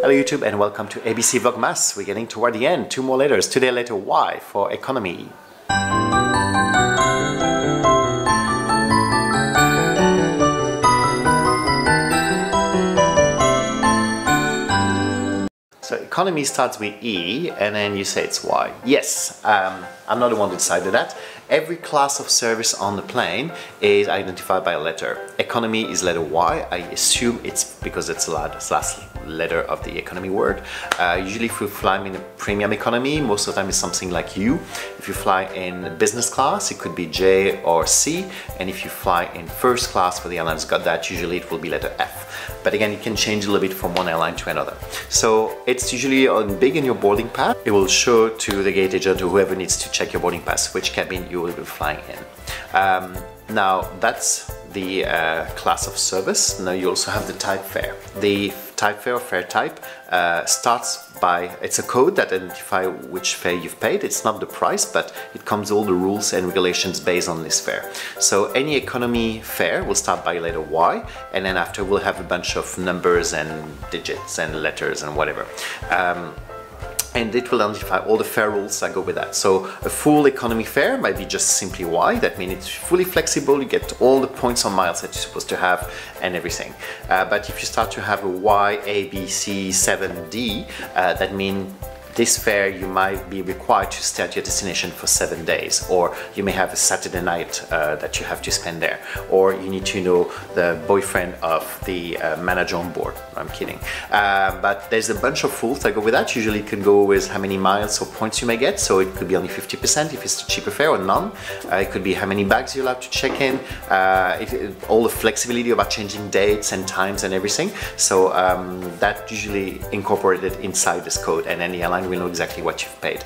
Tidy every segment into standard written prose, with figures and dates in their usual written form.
Hello YouTube and welcome to ABC Vlogmas. We're getting toward the end. Two more letters. Today letter Y for economy. So economy starts with E and then you say it's Y. Yes, I'm not the one who decided that. Every class of service on the plane is identified by a letter. Economy is letter Y. I assume it's because it's the last letter of the economy word. Usually if you fly in a premium economy, most of the time it's something like U. If you fly in business class, it could be J or C. And if you fly in first class for the airlines got that, usually it will be letter F. But again, it can change a little bit from one airline to another. So it's usually on big in your boarding pass. It will show to the gate agent or whoever needs to check your boarding pass which cabin you will be flying in. Now that's the class of service. Now you also have the type fare. The type fare or fare type starts by, it's a code that identifies which fare you've paid. It's not the price, but it comes all the rules and regulations based on this fare. So any economy fare will start by letter Y, and then after we'll have a bunch of numbers and digits and letters and whatever. And it will identify all the fare rules that go with that. So a full economy fare might be just simply Y. That means it's fully flexible. You get all the points on miles that you're supposed to have and everything. But if you start to have a Y, A, B, C, 7, D, that means this fare you might be required to stay at your destination for 7 days, or you may have a Saturday night that you have to spend there, or you need to know the boyfriend of the manager on board. I'm kidding. But there's a bunch of rules that go with that. Usually it can go with how many miles or points you may get, so it could be only 50% if it's a cheaper fare or none. It could be how many bags you're allowed to check in, all the flexibility about changing dates and times and everything. So that usually incorporated inside this code, and any airline will know exactly what you've paid.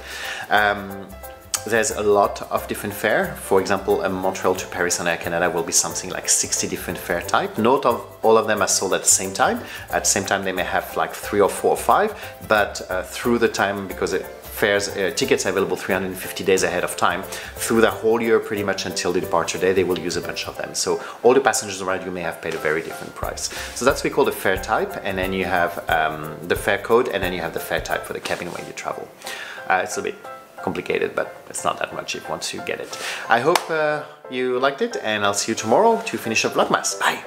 There's a lot of different fare. For example, a Montreal to Paris on Air Canada will be something like 60 different fare type. Not all of them are sold at the same time. At the same time, they may have like 3 or 4 or 5, but through the time, because tickets are available 350 days ahead of time, through the whole year pretty much until the departure day, they will use a bunch of them. So all the passengers around you may have paid a very different price. So that's what we call the fare type, and then you have the fare code, and then you have the fare type for the cabin when you travel. It's a bit complicated, but it's not that much once you get it. I hope you liked it, and I'll see you tomorrow to finish up Vlogmas. Bye!